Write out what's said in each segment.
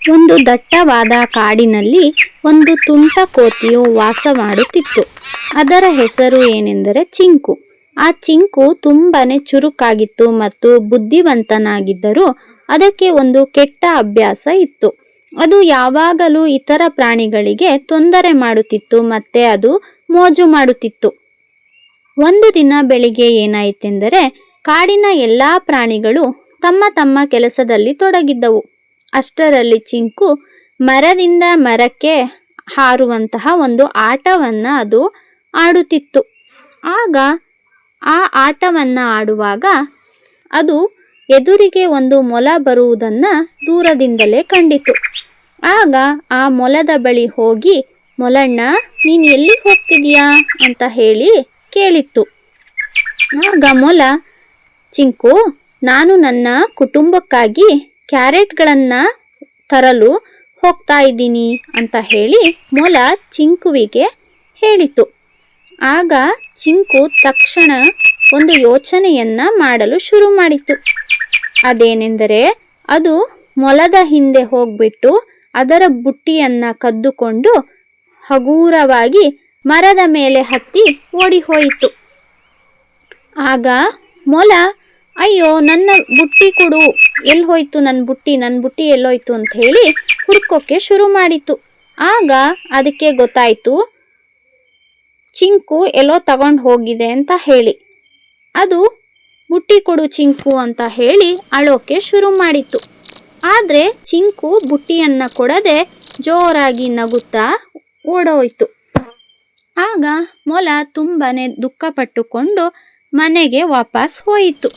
ಒಂದು ದಟ್ಟವಾದ ಕಾಡಿನಲ್ಲಿ ಒಂದು ತುಂಟ ಕೋತಿಯು ವಾಸ ಮಾಡುತ್ತಿತ್ತು. ಅದರ ಹೆಸರು ಏನೆಂದರೆ ಚಿಂಕು. ಆ ಚಿಂಕು ತುಂಬಾನೇ ಚುರುಕಾಗಿತ್ತು ಮತ್ತು ಬುದ್ಧಿವಂತನಾಗಿದ್ದರೂ ಅದಕ್ಕೆ ಒಂದು ಕೆಟ್ಟ ಅಭ್ಯಾಸ ಇತ್ತು. ಅದು ಯಾವಾಗಲೂ ಇತರ ಪ್ರಾಣಿಗಳಿಗೆ ತೊಂದರೆ ಮಾಡುತ್ತಿತ್ತು ಮತ್ತೆ ಅದು ಮೋಜು ಮಾಡುತ್ತಿತ್ತು. ಒಂದು ದಿನ ಬೆಳಿಗ್ಗೆ ಏನಾಯಿತೆಂದರೆ ಕಾಡಿನ ಎಲ್ಲಾ ಪ್ರಾಣಿಗಳು ತಮ್ಮ ತಮ್ಮ ಕೆಲಸದಲ್ಲಿ ತೊಡಗಿದ್ದವು. ಅಷ್ಟರಲ್ಲಿ ಚಿಂಕು ಮರದಿಂದ ಮರಕ್ಕೆ ಹಾರುವಂತಹ ಒಂದು ಆಟವನ್ನ ಅದು ಆಡುತ್ತಿತ್ತು. ಆಗ ಆ ಆಟವನ್ನ ಆಡುವಾಗ ಅದು ಎದುರಿಗೆ ಒಂದು ಮೊಲ ಬರುವುದನ್ನ ದೂರದಿಂದಲೇ ಕಂಡಿತು. ಆಗ ಆ ಮೊಲದ ಬಳಿ ಹೋಗಿ, ಮೊಲಣ್ಣ, ನೀನ್ ಎಲ್ಲಿ ಹೋಗ್ತಿದೀಯಾ ಅಂತ ಹೇಳಿ ಕೇಳಿತ್ತು. ಆಗ ಮೊಲ, ಚಿಂಕು, ನಾನು ನನ್ನ ಕುಟುಂಬಕ್ಕಾಗಿ ಕ್ಯಾರೆಟ್ಗಳನ್ನ ತರಲು ಹೋಗ್ತಾ ಇದ್ದೀನಿ ಅಂತ ಹೇಳಿ ಮೊಲ ಚಿಂಕುವಿಗೆ ಹೇಳಿತು. ಆಗ ಚಿಂಕು ತಕ್ಷಣ ಒಂದು ಯೋಚನೆಯನ್ನ ಮಾಡಲು ಶುರು ಮಾಡಿತು. ಅದೇನೆಂದರೆ ಅದು ಮೊಲದ ಹಿಂದೆ ಹೋಗ್ಬಿಟ್ಟು ಅದರ ಬುಟ್ಟಿಯನ್ನ ಕದ್ದುಕೊಂಡು ಹಗೂರವಾಗಿ ಮರದ ಮೇಲೆ ಹತ್ತಿ ಓಡಿ ಹೋಯಿತು. ಆಗ ಮೊಲ, ಅಯ್ಯೋ, ನನ್ನ ಬುಟ್ಟಿ ಕೊಡು, ಎಲ್ಲಿ ಹೋಯ್ತು ನನ್ನ ಬುಟ್ಟಿ ಎಲ್ಲೋಯ್ತು ಅಂತ ಹೇಳಿ ಹುಡ್ಕೋಕ್ಕೆ ಶುರು ಮಾಡಿತು. ಆಗ ಅದಕ್ಕೆ ಗೊತ್ತಾಯ್ತು ಚಿಂಕು ಎಲ್ಲೋ ತಗೊಂಡು ಹೋಗಿದೆ ಅಂತ ಹೇಳಿ. ಅದು ಬುಟ್ಟಿ ಕೊಡು ಚಿಂಕು ಅಂತ ಹೇಳಿ ಅಳೋಕೆ ಶುರು ಮಾಡಿತು. ಆದರೆ ಚಿಂಕು ಬುಟ್ಟಿಯನ್ನ ಕೊಡದೆ ಜೋರಾಗಿ ನಗುತ್ತಾ ಓಡೋಯ್ತು. ಆಗ ಮೊಲ ತುಂಬಾನೇ ದುಃಖಪಟ್ಟುಕೊಂಡು ಮನೆಗೆ ವಾಪಸ್ ಹೋಯಿತು.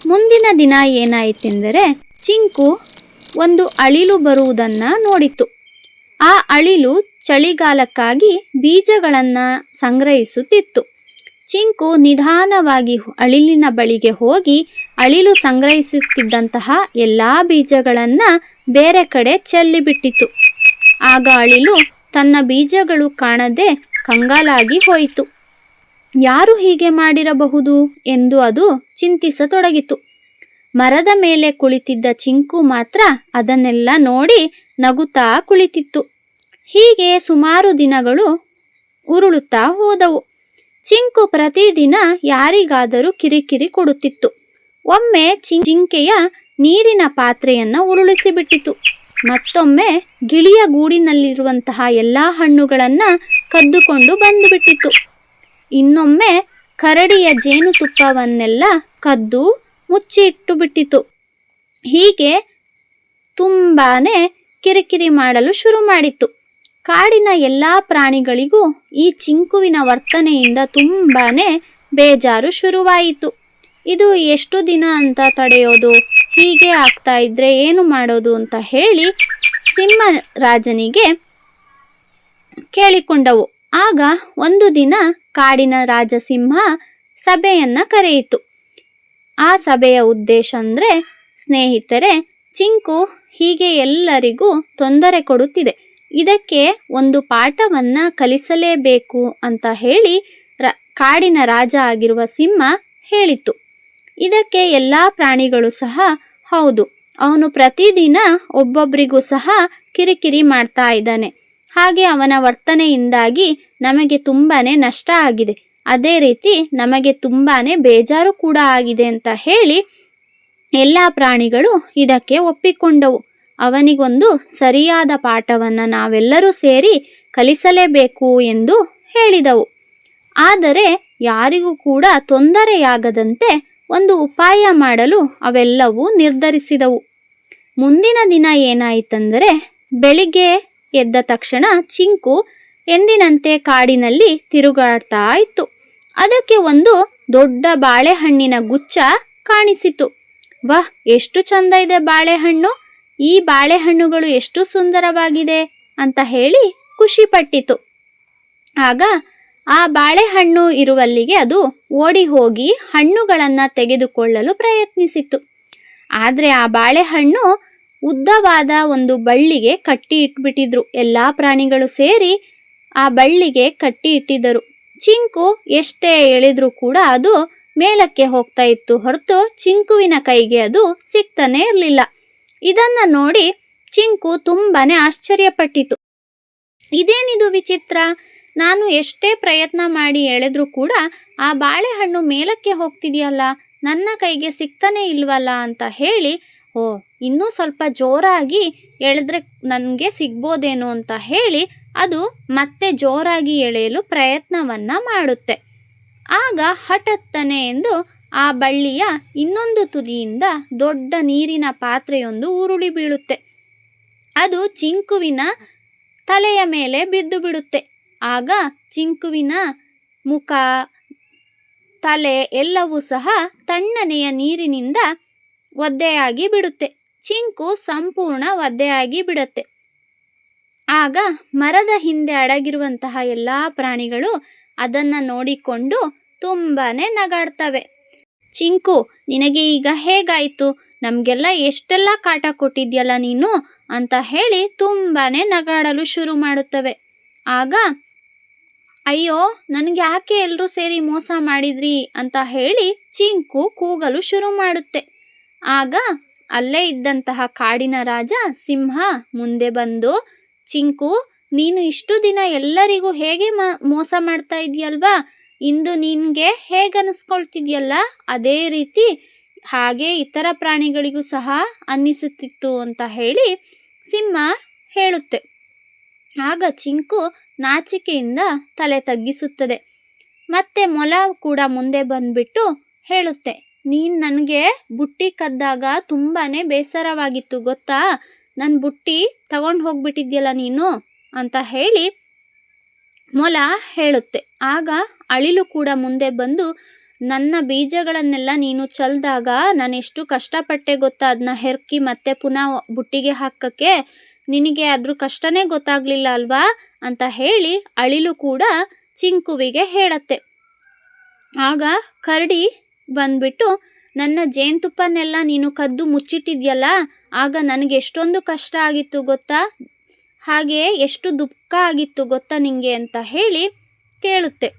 ಮುಂದಿನ ದಿನ ಏನಾಯಿತೆಂದರೆ ಚಿಂಕು ಒಂದು ಅಳಿಲು ಬರುವುದನ್ನ ನೋಡಿತು. ಆ ಅಳಿಲು ಚಳಿಗಾಲಕ್ಕಾಗಿ ಬೀಜಗಳನ್ನ ಸಂಗ್ರಹಿಸುತ್ತಿತ್ತು. ಚಿಂಕು ನಿಧಾನವಾಗಿ ಅಳಿಲಿನ ಬಳಿಗೆ ಹೋಗಿ ಅಳಿಲು ಸಂಗ್ರಹಿಸುತ್ತಿದ್ದಂತಹ ಎಲ್ಲಾ ಬೀಜಗಳನ್ನ ಬೇರೆ ಕಡೆ ಚೆಲ್ಲಿಬಿಟ್ಟಿತು. ಆಗ ಅಳಿಲು ತನ್ನ ಬೀಜಗಳು ಕಾಣದೆ ಕಂಗಾಲಾಗಿ ಹೋಯಿತು. ಯಾರು ಹೀಗೆ ಮಾಡಿರಬಹುದು ಎಂದು ಅದು ಚಿಂತಿಸತೊಡಗಿತು. ಮರದ ಮೇಲೆ ಕುಳಿತಿದ್ದ ಚಿಂಕು ಮಾತ್ರ ಅದನ್ನೆಲ್ಲ ನೋಡಿ ನಗುತ್ತಾ ಕುಳಿತಿತ್ತು. ಹೀಗೆ ಸುಮಾರು ದಿನಗಳು ಉರುಳುತ್ತಾ ಹೋದವು. ಚಿಂಕು ಪ್ರತಿದಿನ ಯಾರಿಗಾದರೂ ಕಿರಿಕಿರಿ ಕೊಡುತ್ತಿತ್ತು. ಒಮ್ಮೆ ಜಿಂಕೆಯ ನೀರಿನ ಪಾತ್ರೆಯನ್ನ ಉರುಳಿಸಿಬಿಟ್ಟಿತು. ಮತ್ತೊಮ್ಮೆ ಗಿಳಿಯ ಗೂಡಿನಲ್ಲಿರುವಂತಹ ಎಲ್ಲಾ ಹಣ್ಣುಗಳನ್ನ ಕದ್ದುಕೊಂಡು ಬಂದುಬಿಟ್ಟಿತು. ಇನ್ನೊಮ್ಮೆ ಕರಡಿಯ ಜೇನುತುಪ್ಪವನ್ನೆಲ್ಲ ಕದ್ದು ಮುಚ್ಚಿ ಇಟ್ಟು ಬಿಟ್ಟಿತು. ಹೀಗೆ ತುಂಬಾನೇ ಕಿರಿಕಿರಿ ಮಾಡಲು ಶುರು ಮಾಡಿತು. ಕಾಡಿನ ಎಲ್ಲಾ ಪ್ರಾಣಿಗಳಿಗೂ ಈ ಚಿಂಕುವಿನ ವರ್ತನೆಯಿಂದ ತುಂಬಾನೇ ಬೇಜಾರು ಶುರುವಾಯಿತು. ಇದು ಎಷ್ಟು ದಿನ ಅಂತ ತಡೆಯೋದು, ಹೀಗೆ ಆಗ್ತಾ ಇದ್ರೆ ಏನು ಮಾಡೋದು ಅಂತ ಹೇಳಿ ಸಿಂಹರಾಜನಿಗೆ ಕೇಳಿಕೊಂಡವು. ಆಗ ಒಂದು ದಿನ ಕಾಡಿನ ರಾಜಸಿಂಹ ಸಭೆಯನ್ನ ಕರೆಯಿತು. ಆ ಸಭೆಯ ಉದ್ದೇಶ ಅಂದ್ರೆ, ಸ್ನೇಹಿತರೆ, ಚಿಂಕು ಹೀಗೆ ಎಲ್ಲರಿಗೂ ತೊಂದರೆ ಕೊಡುತ್ತಿದೆ, ಇದಕ್ಕೆ ಒಂದು ಪಾಠವನ್ನ ಕಲಿಸಲೇಬೇಕು ಅಂತ ಹೇಳಿ ಕಾಡಿನ ರಾಜ ಆಗಿರುವ ಸಿಂಹ ಹೇಳಿತು. ಇದಕ್ಕೆ ಎಲ್ಲಾ ಪ್ರಾಣಿಗಳು ಸಹ, ಹೌದು, ಅವನು ಪ್ರತಿದಿನ ಒಬ್ಬೊಬ್ಬರಿಗೂ ಸಹ ಕಿರಿಕಿರಿ ಮಾಡ್ತಾ ಇದ್ದಾನೆ, ಹಾಗೆ ಅವನ ವರ್ತನೆಯಿಂದಾಗಿ ನಮಗೆ ತುಂಬಾನೇ ನಷ್ಟ ಆಗಿದೆ, ಅದೇ ರೀತಿ ನಮಗೆ ತುಂಬಾನೇ ಬೇಜಾರು ಕೂಡ ಆಗಿದೆ ಅಂತ ಹೇಳಿ ಎಲ್ಲ ಪ್ರಾಣಿಗಳು ಇದಕ್ಕೆ ಒಪ್ಪಿಕೊಂಡವು. ಅವನಿಗೊಂದು ಸರಿಯಾದ ಪಾಠವನ್ನ ನಾವೆಲ್ಲರೂ ಸೇರಿ ಕಲಿಸಲೇಬೇಕು ಎಂದು ಹೇಳಿದವು. ಆದರೆ ಯಾರಿಗೂ ಕೂಡ ತೊಂದರೆಯಾಗದಂತೆ ಒಂದು ಉಪಾಯ ಮಾಡಲು ಅವೆಲ್ಲವೂ ನಿರ್ಧರಿಸಿದವು. ಮುಂದಿನ ದಿನ ಏನಾಯಿತಂದರೆ, ಬೆಳಿಗ್ಗೆ ಎದ್ದ ತಕ್ಷಣ ಚಿಂಕು ಎಂದಿನಂತೆ ಕಾಡಿನಲ್ಲಿ ತಿರುಗಾಡ್ತಾ ಇತ್ತು. ಅದಕ್ಕೆ ಒಂದು ದೊಡ್ಡ ಬಾಳೆಹಣ್ಣಿನ ಗುಚ್ಛ ಕಾಣಿಸಿತು. ವಾಹ್, ಎಷ್ಟು ಚಂದ ಇದೆ ಬಾಳೆಹಣ್ಣು, ಈ ಬಾಳೆಹಣ್ಣುಗಳು ಎಷ್ಟು ಸುಂದರವಾಗಿದೆ ಅಂತ ಹೇಳಿ ಖುಷಿ ಪಟ್ಟಿತು. ಆಗ ಆ ಬಾಳೆಹಣ್ಣು ಇರುವಲ್ಲಿಗೆ ಅದು ಓಡಿ ಹೋಗಿ ಹಣ್ಣುಗಳನ್ನ ತೆಗೆದುಕೊಳ್ಳಲು ಪ್ರಯತ್ನಿಸಿತು. ಆದರೆ ಆ ಬಾಳೆಹಣ್ಣು ಉದ್ದವಾದ ಒಂದು ಬಳ್ಳಿಗೆ ಕಟ್ಟಿ ಇಟ್ಬಿಟ್ಟಿದ್ರು. ಎಲ್ಲಾ ಪ್ರಾಣಿಗಳು ಸೇರಿ ಆ ಬಳ್ಳಿಗೆ ಕಟ್ಟಿ ಇಟ್ಟಿದ್ದರು. ಚಿಂಕು ಎಷ್ಟೇ ಎಳೆದ್ರೂ ಕೂಡ ಅದು ಮೇಲಕ್ಕೆ ಹೋಗ್ತಾ ಇತ್ತು ಹೊರತು ಚಿಂಕುವಿನ ಕೈಗೆ ಅದು ಸಿಗ್ತಾನೆ ಇರಲಿಲ್ಲ. ಇದನ್ನ ನೋಡಿ ಚಿಂಕು ತುಂಬಾನೇ ಆಶ್ಚರ್ಯಪಟ್ಟಿತು. ಇದೇನಿದು ವಿಚಿತ್ರ, ನಾನು ಎಷ್ಟೇ ಪ್ರಯತ್ನ ಮಾಡಿ ಎಳೆದ್ರೂ ಕೂಡ ಆ ಬಾಳೆಹಣ್ಣು ಮೇಲಕ್ಕೆ ಹೋಗ್ತಿದೆಯಲ್ಲ, ನನ್ನ ಕೈಗೆ ಸಿಗ್ತಾನೆ ಇಲ್ವಲ್ಲ ಅಂತ ಹೇಳಿ, ಓ ಇನ್ನೂ ಸ್ವಲ್ಪ ಜೋರಾಗಿ ಎಳೆದ್ರೆ ನನಗೆ ಸಿಗ್ಬೋದೇನೋ ಅಂತ ಹೇಳಿ ಅದು ಮತ್ತೆ ಜೋರಾಗಿ ಎಳೆಯಲು ಪ್ರಯತ್ನವನ್ನ ಮಾಡುತ್ತೆ. ಆಗ ಹಠಾತ್ತನೆ ಎಂದು ಆ ಬಳ್ಳಿಯ ಇನ್ನೊಂದು ತುದಿಯಿಂದ ದೊಡ್ಡ ನೀರಿನ ಪಾತ್ರೆಯೊಂದು ಉರುಳಿ ಬೀಳುತ್ತೆ. ಅದು ಚಿಂಕುವಿನ ತಲೆಯ ಮೇಲೆ ಬಿದ್ದು ಬಿಡುತ್ತೆ. ಆಗ ಚಿಂಕುವಿನ ಮುಖ, ತಲೆ ಎಲ್ಲವೂ ಸಹ ತಣ್ಣನೆಯ ನೀರಿನಿಂದ ಒದ್ದೆಯಾಗಿ ಬಿಡುತ್ತೆ. ಚಿಂಕು ಸಂಪೂರ್ಣ ಒದ್ದೆಯಾಗಿ ಬಿಡುತ್ತೆ. ಆಗ ಮರದ ಹಿಂದೆ ಅಡಗಿರುವಂತಹ ಎಲ್ಲ ಪ್ರಾಣಿಗಳು ಅದನ್ನು ನೋಡಿಕೊಂಡು ತುಂಬಾನೇ ನಗಾಡ್ತವೆ. ಚಿಂಕು, ನಿನಗೆ ಈಗ ಹೇಗಾಯಿತು? ನಮಗೆಲ್ಲ ಎಷ್ಟೆಲ್ಲ ಕಾಟ ಕೊಟ್ಟಿದ್ಯಲ್ಲ ನೀನು ಅಂತ ಹೇಳಿ ತುಂಬಾನೇ ನಗಾಡಲು ಶುರು ಮಾಡುತ್ತವೆ. ಆಗ ಅಯ್ಯೋ, ನನಗೆ ಯಾಕೆ ಎಲ್ಲರೂ ಸೇರಿ ಮೋಸ ಮಾಡಿದ್ರಿ ಅಂತ ಹೇಳಿ ಚಿಂಕು ಕೂಗಲು ಶುರು ಮಾಡುತ್ತೆ. ಆಗ ಅಲ್ಲೇ ಇದ್ದಂತಹ ಕಾಡಿನ ರಾಜ ಸಿಂಹ ಮುಂದೆ ಬಂದು, ಚಿಂಕು, ನೀನು ಇಷ್ಟು ದಿನ ಎಲ್ಲರಿಗೂ ಹೇಗೆ ಮೋಸ ಮಾಡ್ತಾ ಇದೆಯಲ್ವಾ, ಇಂದು ನಿನಗೆ ಹೇಗೆ ಅನಿಸ್ಕೊಳ್ತಿದ್ಯಲ್ಲ ಅದೇ ರೀತಿ ಹಾಗೆ ಇತರ ಪ್ರಾಣಿಗಳಿಗೂ ಸಹ ಅನ್ನಿಸುತ್ತಿತ್ತು ಅಂತ ಹೇಳಿ ಸಿಂಹ ಹೇಳುತ್ತೆ. ಆಗ ಚಿಂಕು ನಾಚಿಕೆಯಿಂದ ತಲೆ ತಗ್ಗಿಸುತ್ತದೆ. ಮತ್ತೆ ಮೊಲ ಕೂಡ ಮುಂದೆ ಬಂದ್ಬಿಟ್ಟು ಹೇಳುತ್ತೆ, ನೀನು ನನಗೆ ಬುಟ್ಟಿ ಕದ್ದಾಗ ತುಂಬಾನೇ ಬೇಸರವಾಗಿತ್ತು ಗೊತ್ತಾ, ನನ್ನ ಬುಟ್ಟಿ ತಗೊಂಡು ಹೋಗ್ಬಿಟ್ಟಿದ್ಯಲ್ಲ ನೀನು ಅಂತ ಹೇಳಿ ಮೊಲ ಹೇಳುತ್ತೆ. ಆಗ ಅಳಿಲು ಕೂಡ ಮುಂದೆ ಬಂದು, ನನ್ನ ಬೀಜಗಳನ್ನೆಲ್ಲ ನೀನು ಚೆಲ್ದಾಗ ನಾನು ಎಷ್ಟು ಕಷ್ಟಪಟ್ಟೆ ಗೊತ್ತಾ, ಅದನ್ನ ಹೆರ್ಕಿ ಮತ್ತೆ ಪುನಃ ಬುಟ್ಟಿಗೆ ಹಾಕಕ್ಕೆ, ನಿನಗೆ ಅದ್ರ ಕಷ್ಟನೇ ಗೊತ್ತಾಗ್ಲಿಲ್ಲ ಅಲ್ವಾ ಅಂತ ಹೇಳಿ ಅಳಿಲು ಕೂಡ ಚಿಂಕುವಿಗೆ ಹೇಳತ್ತೆ. ಆಗ ಕರಡಿ ಬಂದ್ಬಿಟ್ಟು, ನನ್ನ ಜೇನುತುಪ್ಪನೆಲ್ಲ ನೀನು ಕದ್ದು ಮುಚ್ಚಿಟ್ಟಿದ್ಯಲ್ಲ, ಆಗ ನನಗೆ ಎಷ್ಟೊಂದು ಕಷ್ಟ ಆಗಿತ್ತು ಗೊತ್ತಾ, ಹಾಗೆ ಎಷ್ಟು ದುಃಖ ಆಗಿತ್ತು ಗೊತ್ತಾ ನಿಂಗೆ ಅಂತ ಹೇಳಿ ಕೇಳುತ್ತೆ.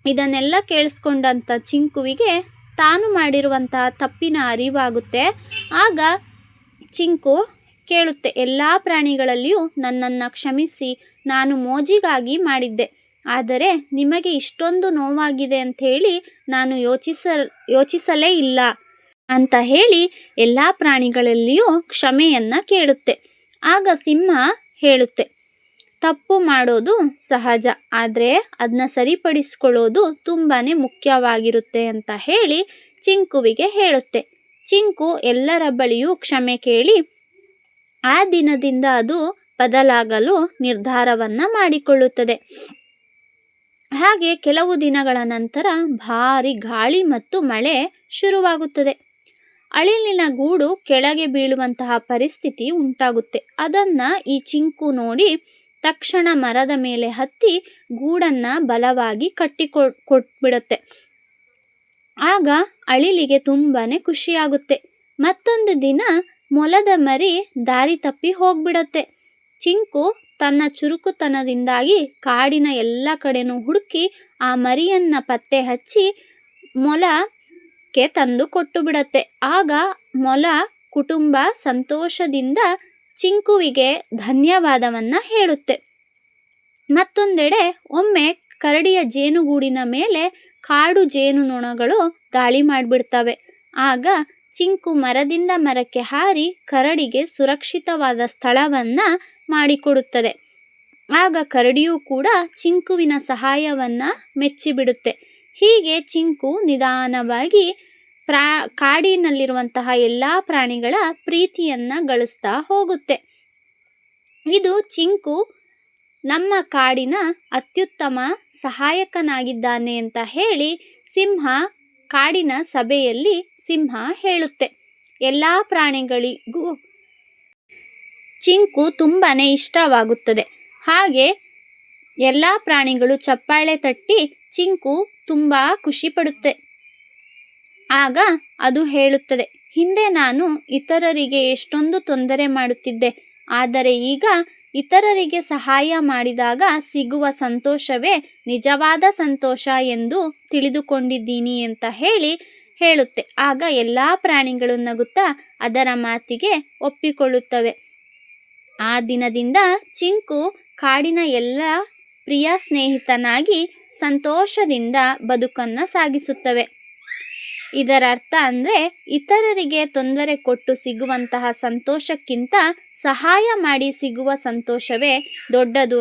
ಇದನ್ನೆಲ್ಲ ಕೇಳಿಸ್ಕೊಂಡಂಥ ಚಿಂಕುವಿಗೆ ತಾನು ಮಾಡಿರುವಂತಹ ತಪ್ಪಿನ ಅರಿವಾಗುತ್ತೆ. ಆಗ ಚಿಂಕು ಕೇಳುತ್ತೆ, ಎಲ್ಲ ಪ್ರಾಣಿಗಳಲ್ಲಿಯೂ ನನ್ನನ್ನು ಕ್ಷಮಿಸಿ, ನಾನು ಮೋಜಿಗಾಗಿ ಮಾಡಿದ್ದೆ, ಆದರೆ ನಿಮಗೆ ಇಷ್ಟೊಂದು ನೋವಾಗಿದೆ ಅಂಥೇಳಿ ನಾನು ಯೋಚಿಸಲೇ ಇಲ್ಲ ಅಂತ ಹೇಳಿ ಎಲ್ಲ ಪ್ರಾಣಿಗಳಲ್ಲಿಯೂ ಕ್ಷಮೆಯನ್ನು ಕೇಳುತ್ತೆ. ಆಗ ಸಿಂಹ ಹೇಳುತ್ತೆ, ತಪ್ಪು ಮಾಡೋದು ಸಹಜ, ಆದರೆ ಅದನ್ನ ಸರಿಪಡಿಸ್ಕೊಳ್ಳೋದು ತುಂಬಾ ಮುಖ್ಯವಾಗಿರುತ್ತೆ ಅಂತ ಹೇಳಿ ಚಿಂಕುವಿಗೆ ಹೇಳುತ್ತೆ. ಚಿಂಕು ಎಲ್ಲರ ಬಳಿಯೂ ಕ್ಷಮೆ ಕೇಳಿ ಆ ದಿನದಿಂದ ಅದು ಬದಲಾಗಲು ನಿರ್ಧಾರವನ್ನು ಮಾಡಿಕೊಳ್ಳುತ್ತದೆ. ಹಾಗೆ ಕೆಲವು ದಿನಗಳ ನಂತರ ಭಾರಿ ಗಾಳಿ ಮತ್ತು ಮಳೆ ಶುರುವಾಗುತ್ತದೆ. ಅಳಿಲಿನ ಗೂಡು ಕೆಳಗೆ ಬೀಳುವಂತಹ ಪರಿಸ್ಥಿತಿ ಉಂಟಾಗುತ್ತೆ. ಅದನ್ನು ಈ ಚಿಂಕು ನೋಡಿ ತಕ್ಷಣ ಮರದ ಮೇಲೆ ಹತ್ತಿ ಗೂಡನ್ನು ಬಲವಾಗಿ ಕೊಟ್ಬಿಡುತ್ತೆ. ಆಗ ಅಳಿಲಿಗೆ ತುಂಬಾನೇ ಖುಷಿಯಾಗುತ್ತೆ. ಮತ್ತೊಂದು ದಿನ ಮೊಲದ ಮರಿ ದಾರಿ ತಪ್ಪಿ ಹೋಗ್ಬಿಡತ್ತೆ. ಚಿಂಕು ತನ್ನ ಚುರುಕುತನದಿಂದಾಗಿ ಕಾಡಿನ ಎಲ್ಲ ಕಡೆನೂ ಹುಡುಕಿ ಆ ಮರಿಯನ್ನು ಪತ್ತೆ ಹಚ್ಚಿ ಮೊಲಕ್ಕೆ ತಂದು ಕೊಟ್ಟು ಬಿಡತ್ತೆ. ಆಗ ಮೊಲ ಕುಟುಂಬ ಸಂತೋಷದಿಂದ ಚಿಂಕುವಿಗೆ ಧನ್ಯವಾದವನ್ನು ಹೇಳುತ್ತೆ. ಮತ್ತೊಂದೆಡೆ ಒಮ್ಮೆ ಕರಡಿಯ ಜೇನುಗೂಡಿನ ಮೇಲೆ ಕಾಡು ಜೇನುನೊಣಗಳು ದಾಳಿ ಮಾಡಿಬಿಡ್ತವೆ. ಆಗ ಚಿಂಕು ಮರದಿಂದ ಮರಕ್ಕೆ ಹಾರಿ ಕರಡಿಗೆ ಸುರಕ್ಷಿತವಾದ ಸ್ಥಳವನ್ನು ಮಾಡಿಕೊಡುತ್ತದೆ. ಆಗ ಕರಡಿಯೂ ಕೂಡ ಚಿಂಕುವಿನ ಸಹಾಯವನ್ನು ಮೆಚ್ಚಿಬಿಡುತ್ತೆ. ಹೀಗೆ ಚಿಂಕು ನಿಧಾನವಾಗಿ ಕಾಡಿನಲ್ಲಿರುವಂತಹ ಎಲ್ಲ ಪ್ರಾಣಿಗಳ ಪ್ರೀತಿಯನ್ನು ಗಳಿಸ್ತಾ ಹೋಗುತ್ತೆ. ಇದು ಚಿಂಕು ನಮ್ಮ ಕಾಡಿನ ಅತ್ಯುತ್ತಮ ಸಹಾಯಕನಾಗಿದ್ದಾನೆ ಅಂತ ಹೇಳಿ ಕಾಡಿನ ಸಭೆಯಲ್ಲಿ ಸಿಂಹ ಹೇಳುತ್ತೆ. ಎಲ್ಲ ಪ್ರಾಣಿಗಳಿಗೂ ಚಿಂಕು ತುಂಬಾನೇ ಇಷ್ಟವಾಗುತ್ತದೆ. ಹಾಗೆ ಎಲ್ಲ ಪ್ರಾಣಿಗಳು ಚಪ್ಪಾಳೆ ತಟ್ಟಿ ಚಿಂಕು ತುಂಬ ಖುಷಿ ಪಡುತ್ತೆ. ಆಗ ಅದು ಹೇಳುತ್ತದೆ, ಹಿಂದೆ ನಾನು ಇತರರಿಗೆ ಎಷ್ಟೊಂದು ತೊಂದರೆ ಮಾಡುತ್ತಿದ್ದೆ, ಆದರೆ ಈಗ ಇತರರಿಗೆ ಸಹಾಯ ಮಾಡಿದಾಗ ಸಿಗುವ ಸಂತೋಷವೇ ನಿಜವಾದ ಸಂತೋಷ ಎಂದು ತಿಳಿದುಕೊಂಡಿದ್ದೀನಿ ಅಂತ ಹೇಳುತ್ತೆ. ಆಗ ಎಲ್ಲ ಪ್ರಾಣಿಗಳು ನಗುತ್ತಾ ಅದರ ಮಾತಿಗೆ ಒಪ್ಪಿಕೊಳ್ಳುತ್ತವೆ. ಆ ದಿನದಿಂದ ಚಿಂಕು ಕಾಡಿನ ಎಲ್ಲ ಪ್ರಿಯ ಸ್ನೇಹಿತನಾಗಿ ಸಂತೋಷದಿಂದ ಬದುಕನ್ನು ಸಾಗಿಸುತ್ತವೆ. ಇದರ ಅರ್ಥ ಅಂದರೆ ಇತರರಿಗೆ ತೊಂದರೆ ಕೊಟ್ಟು ಸಿಗುವಂತಹ ಸಂತೋಷಕ್ಕಿಂತ ಸಹಾಯ ಮಾಡಿ ಸಿಗುವ ಸಂತೋಷವೇ ದೊಡ್ಡದು